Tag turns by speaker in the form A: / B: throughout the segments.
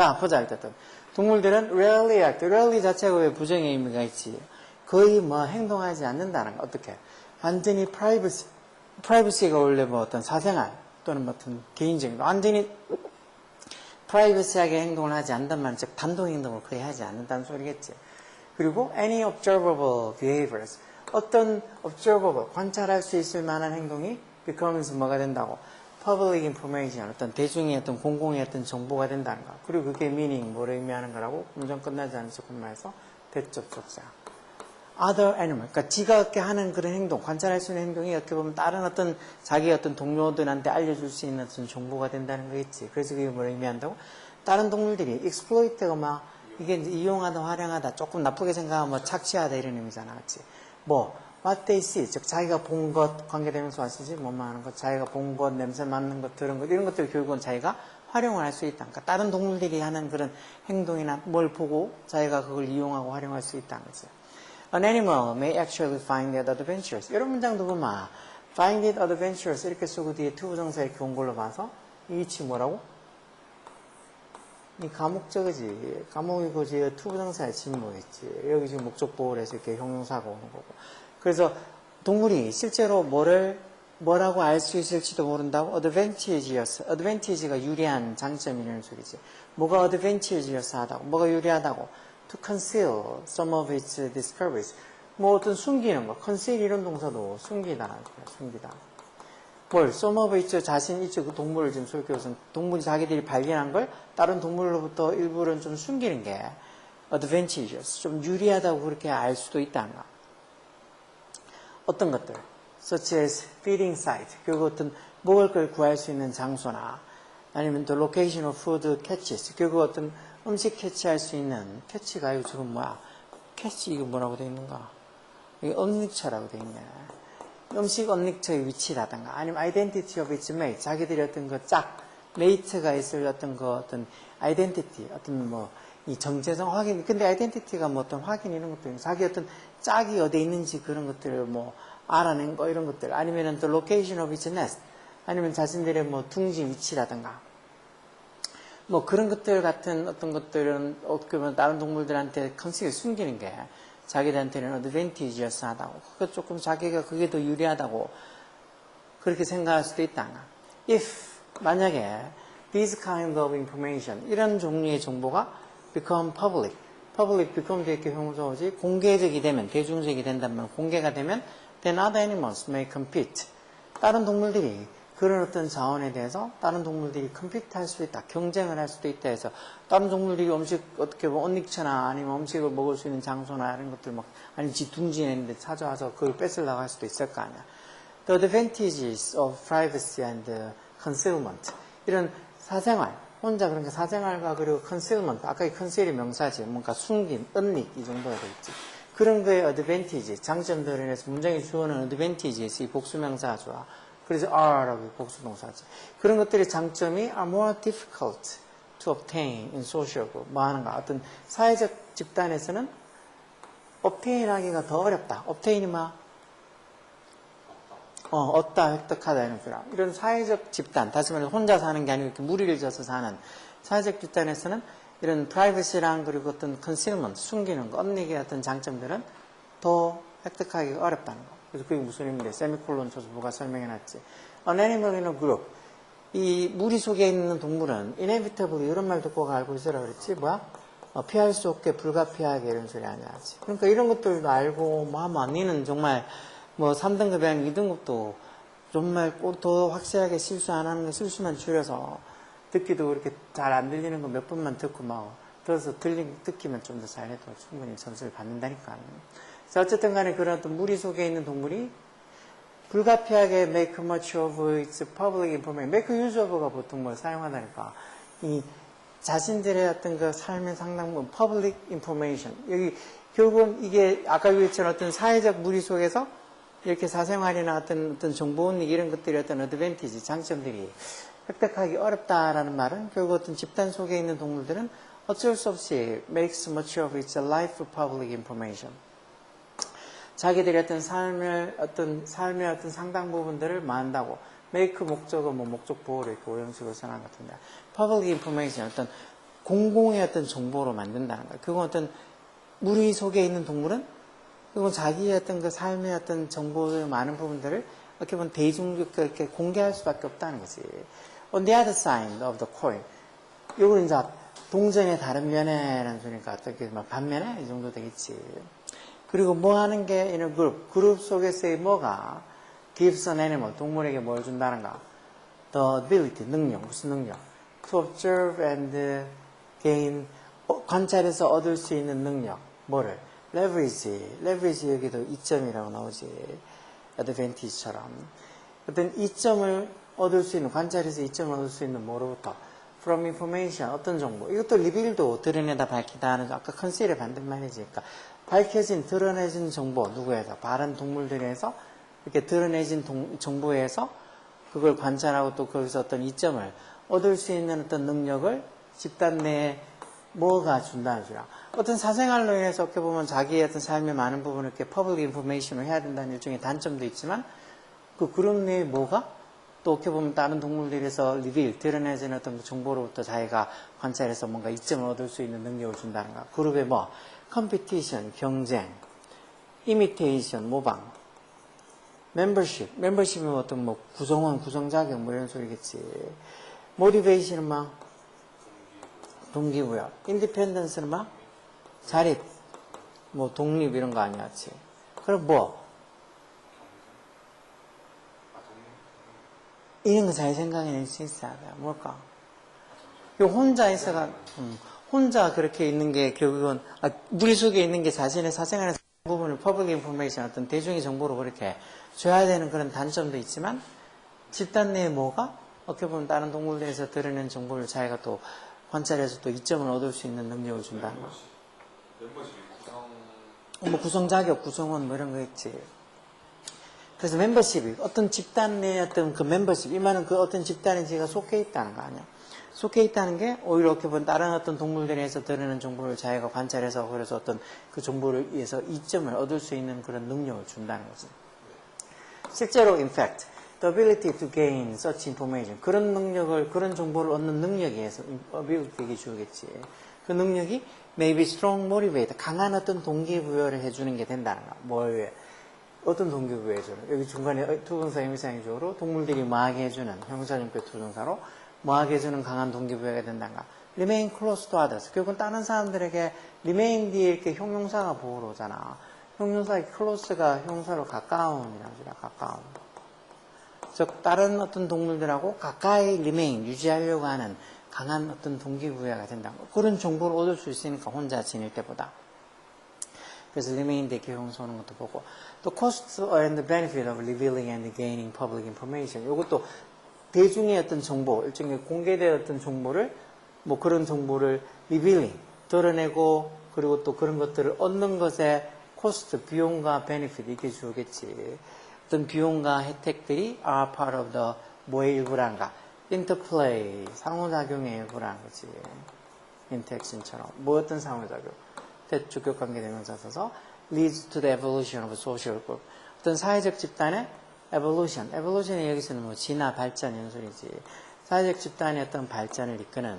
A: 자, 보자, 일단. 동물들은 rarely act. rarely 자체가 왜 부정의 의미가 있지? 거의 뭐 행동하지 않는다는 거. 어떻게? 완전히 privacy가 원래 뭐 어떤 사생활 또는 뭐 어떤 개인적인 완전히 프라이버시하게 행동을 하지 않는단 말은 즉 단독 행동을 거의 하지 않는다는 소리겠지. 그리고 any observable behaviors. 어떤 observable, 관찰할 수 있을 만한 행동이 becomes 뭐가 된다고? public information, 어떤 대중의 어떤 공공의 어떤 정보가 된다는 거. 그리고 그게 meaning, 뭐를 의미하는 거라고? 문장 끝나지 않은 조건말에서 대접속사. other animal, 그러니까 지가 어떻게 하는 그런 행동, 관찰할 수 있는 행동이 어떻게 보면 다른 어떤 자기 어떤 동료들한테 알려줄 수 있는 어떤 정보가 된다는 거겠지. 그래서 그게 뭘 의미한다고? 다른 동물들이 exploit가 막 이게 이제 이용하다, 활용하다, 조금 나쁘게 생각하면 뭐 착취하다 이런 의미잖아, 그렇지? 뭐 what they see, 즉 자기가 본 것, 관계되면서 왔으지 뭐만 하는 것, 자기가 본 것, 냄새 맡는 것, 들은 것 이런 것들 결국은 자기가 활용을 할 수 있다. 그러니까 다른 동물들이 하는 그런 행동이나 뭘 보고 자기가 그걸 이용하고 활용할 수 있다는 거죠. An animal may actually find it adventurous. 이런 문장도 보면 find it adventurous 이렇게 쓰고 뒤에 투부정사 이렇게 온 걸로 봐서 이 위치 뭐라고? 이 가목적이지. 가목이고 뒤에 투부정사의 진모겠지. 여기 지금 목적보호를 해서 이렇게 형용사가 오는 거고. 그래서 동물이 실제로 뭐라고 알 수 있을지도 모른다고? advantageous. advantage가 유리한 장점이라는 소리지. 뭐가 advantageous 하다고? 뭐가 유리하다고? to conceal some of its discoveries. 뭐 어떤 숨기는 거. conceal 이런 동사도 숨기다. 숨기다. 뭘? some of its 자신 있죠. 그 동물을 지금 소개해서 동물이 자기들이 발견한 걸 다른 동물로부터 일부는 좀 숨기는 게 advantageous. 좀 유리하다고 그렇게 알 수도 있다는 거. 어떤 것들? such as feeding site. 그리고 어떤 먹을 걸 구할 수 있는 장소나 아니면 the location of food catches. 그리고 어떤 음식 캐치할 수 있는 캐치가 이거 지금 뭐야? 캐치 이거 뭐라고 되어 있는가? 이게 언닉처라고 되어 있네. 음식 언닉처의 위치라든가 아니면 identity of its mate. 자기들이 어떤 그 mate가 있을 어떤 그 어떤 identity, 어떤 뭐 이 정체성 확인. 근데 identity가 뭐 어떤 확인 이런 것들, 자기 어떤 짝이 어디에 있는지 그런 것들을 뭐 알아낸 거 이런 것들. 아니면은 the location of its nest. 아니면 자신들의 뭐 둥지 위치라든가. 뭐 그런 것들 같은 어떤 것들은 어떻게 보면 다른 동물들한테 컨식을 숨기는 게 자기들한테는 advantageous 하다고. 그거 조금 자기가 그게 더 유리하다고 그렇게 생각할 수도 있다. If 만약에 this kind of information 이런 종류의 정보가 become public become 이렇게 형용사오지 공개적이 되면 대중적이 된다면 공개가 되면 then other animals may compete. 다른 동물들이 그런 어떤 자원에 대해서 다른 동물들이 컴피트 할 수 있다. 경쟁을 할 수도 있다 해서 다른 동물들이 음식 어떻게 보면 언닉처나 아니면 음식을 먹을 수 있는 장소나 이런 것들 막 아니 지 둥지에 있는데 찾아와서 그걸 뺏으려고 할 수도 있을 거 아니야. The advantages of privacy and concealment. 이런 사생활, 혼자 그러니까 사생활과 그리고 concealment. 아까 이 conceal이 명사지. 뭔가 숨김, 은닉 이 정도가 되겠지. 그런 거의 advantage, 장점들에 대해서 문장이 주어는 advantages 이 복수명사가 좋아. 그래서 are라고 복수동사지. 그런 것들의 장점이 are more difficult to obtain in social group. 뭐 하는가? 어떤 사회적 집단에서는 obtain 하기가 더 어렵다. obtain이 막 얻다, 획득하다 이런 소리야. 이런 사회적 집단, 다시 말해서 혼자 사는 게 아니고 이렇게 무리를 져서 사는 사회적 집단에서는 이런 privacy랑 그리고 어떤 concealment, 숨기는 거, 언닉의 어떤 장점들은 더 획득하기가 어렵다는 거. 그래서 그게 무슨 의미인데 세미콜론 쳐서 누가 설명해놨지. An animal in a group. 이 무리 속에 있는 동물은 inevitably 이런 말 듣고 알고 있으라 그랬지. 뭐야? 피할 수 없게 불가피하게 이런 소리 아니야. 그러니까 이런 것들도 알고 뭐 하면 니는 정말 뭐 3등급이 아니고 2등급도 정말 꼭 더 확실하게 실수 안 하는 거 실수만 줄여서 듣기도 그렇게 잘 안 들리는 거 몇 번만 듣고 막 들어서 듣기만 좀 더 잘해도 충분히 점수를 받는다니까. 자, 어쨌든 간에 그런 어떤 무리 속에 있는 동물이 불가피하게 make much of its public information. make use of가 보통 뭘 사용하다니까. 이 자신들의 어떤 그 삶의 상당 부분 public information. 여기 결국은 이게 아까 얘기했던 어떤 사회적 무리 속에서 이렇게 사생활이나 어떤 정보원익 이런 것들이 어떤 어드밴티지, 장점들이 획득하기 어렵다라는 말은 결국 어떤 집단 속에 있는 동물들은 어쩔 수 없이 makes much of its life public information. 자기들의 어떤 삶의 어떤 상당 부분들을 만다고 make 목적은 뭐 목적 보호를 이렇게 오형식으로 써놓은 것 같은데 public information 어떤 공공의 어떤 정보로 만든다는 거예요. 그건 어떤 무리 속에 있는 동물은 그건 자기의 어떤 그 삶의 어떤 정보의 많은 부분들을 어떻게 보면 대중적으로 이렇게 공개할 수밖에 없다는 거지. On the other side of the coin. 요걸 이제 동전의 다른 면에라는 소리니까 어떻게 막 반면에 이 정도 되겠지. 그리고 뭐 하는 게 in a group. 그룹 속에서의 뭐가 gives an animal. 동물에게 뭘 준다는가. The ability. 능력. 무슨 능력? To observe and gain. 관찰해서 얻을 수 있는 능력. 뭐를? leverage. leverage 여기도 이점이라고 나오지. advantage처럼. 어떤 이점을 얻을 수 있는, 관찰해서 이점을 얻을 수 있는 뭐로부터? from information. 어떤 정보. 이것도 리빌도 드러내다 밝히다 하는 아까 컨실의 반대말이지. 그러니까 밝혀진, 드러내진 정보. 누구에서? 다른 동물들에서 이렇게 드러내진 정보에서 그걸 관찰하고 또 거기서 어떤 이점을 얻을 수 있는 어떤 능력을 집단 내에 뭐가 준다는 소리야. 어떤 사생활로 인해서 어떻게 보면 자기의 어떤 삶의 많은 부분을 이렇게 퍼블릭 인포메이션을 해야 된다는 일종의 단점도 있지만 그 그룹 내에 뭐가 또 어떻게 보면 다른 동물들에서 리빌, 드러내지는 어떤 그 정보로부터 자기가 관찰해서 뭔가 이점을 얻을 수 있는 능력을 준다는 거야. 그룹의 뭐? 컴피티션, 경쟁, 이미테이션, 모방, 멤버십, 멤버십은 어떤 뭐 구성원, 구성자격 뭐 이런 소리겠지. 모티베이션은 막 동기부여, 인디펜던스는 막 자립, 뭐 독립 이런 거 아니었지. 그럼 뭐? 이런 거 잘 생각해낼 수 있어야 돼. 뭘까? 혼자 있어가, 혼자 그렇게 있는 게 결국은, 무리 속에 있는 게 자신의 사생활의 부분을 퍼블릭 인포메이션, 어떤 대중의 정보로 그렇게 줘야 되는 그런 단점도 있지만, 집단 내에 뭐가? 어떻게 보면 다른 동물들에서 드러낸 정보를 자기가 또 관찰해서 또 이점을 얻을 수 있는 능력을 준다는 거.
B: 멤버십이
A: 뭐 구성 자격, 구성원 뭐 이런 거 있지. 그래서 멤버십이 어떤 집단 내의 어떤 그 멤버십, 이 말은 그 어떤 집단에 제가 속해 있다는 거 아니야. 속해 있다는 게 오히려 이렇게 보면 다른 어떤 동물들에서 드러내는 정보를 자기가 관찰해서 그래서 어떤 그 정보를 위해서 이점을 얻을 수 있는 그런 능력을 준다는 거지. 실제로 in fact, the ability to gain such information, 그런 능력을, 그런 정보를 얻는 능력에 의해서 ability에게 주겠지. 그 능력이 maybe strong motivator, 강한 어떤 동기부여를 해주는 게 된다는 거야. 뭘 위해? 어떤 동기부여 해주는? 여기 중간에 투동사 의미상의적으로 동물들이 뭐하게 해주는, 형사형표 투동사로 뭐하게 해주는 강한 동기부여가 된다는가. remain close to others. 결국은 다른 사람들에게 remain 뒤에 이렇게 형용사가 보호로 오잖아. 형용사의 close가 형사로 가까운이라고 하죠. 가까운. 즉 다른 어떤 동물들하고 가까이 remain, 유지하려고 하는 강한 어떤 동기부여가 된다. 그런 정보를 얻을 수 있으니까 혼자 지낼 때보다. 그래서 remain 대 형용사 오는 것도 보고 또 cost and benefit of revealing and gaining public information. 이것도 대중의 어떤 정보, 일종의 공개되었던 정보를 뭐 그런 정보를 revealing, 드러내고 그리고 또 그런 것들을 얻는 것에 cost, 비용과 benefit 이게 주겠지. 어떤 비용과 혜택들이 are part of the 뭐의 일부란가? interplay, 상호작용의 일부라는 거지. interaction처럼. 뭐 어떤 상호작용? 대주격 관계대명사 써서 leads to the evolution of a social group. 어떤 사회적 집단의 evolution. evolution이 여기서는 뭐 진화, 발전 이런 소리지. 사회적 집단의 어떤 발전을 이끄는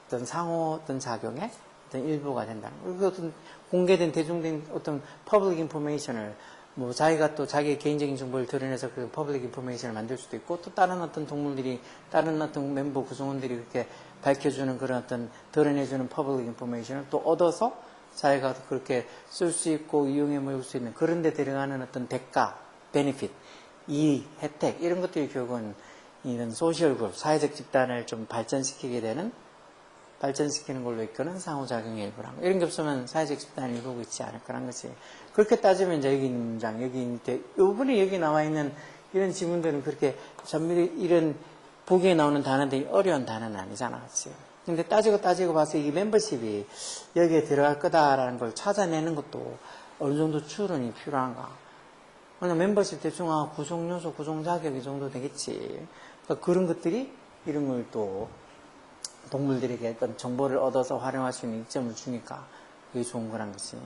A: 어떤 상호 어떤 작용의 어떤 일부가 된다는 거. 그리고 어떤 공개된 대중된 어떤 public information을 뭐 자기가 또 자기의 개인적인 정보를 드러내서 그 퍼블릭 인포메이션을 만들 수도 있고 또 다른 어떤 동물들이 다른 어떤 멤버 구성원들이 그렇게 밝혀주는 그런 어떤 드러내주는 퍼블릭 인포메이션을 또 얻어서 자기가 그렇게 쓸 수 있고 이용해 먹을 수 있는 그런 데 들어가는 어떤 대가, 베네핏, 이익, 혜택 이런 것들이 결국은 이런 소셜 그룹, 사회적 집단을 좀 발전시키게 되는 발전시키는 걸로 이끄는 상호작용의 일부란 거. 이런 게 없으면 사회적 집단을 이루고 있지 않을 거란 거지. 그렇게 따지면 이제 여기 있는 문장, 여기 밑에, 요번에 여기 나와 있는 이런 지문들은 그렇게 전밀히 이런 보기에 나오는 단어들이 어려운 단어는 아니잖아. 그치? 근데 따지고 봐서 이 멤버십이 여기에 들어갈 거다라는 걸 찾아내는 것도 어느 정도 추론이 필요한가. 그냥 멤버십 대충 구성요소, 구성자격 이 정도 되겠지. 그러니까 그런 것들이 이런 걸 또 동물들에게 어떤 정보를 얻어서 활용할 수 있는 이점을 주니까 그게 좋은 거란 거지.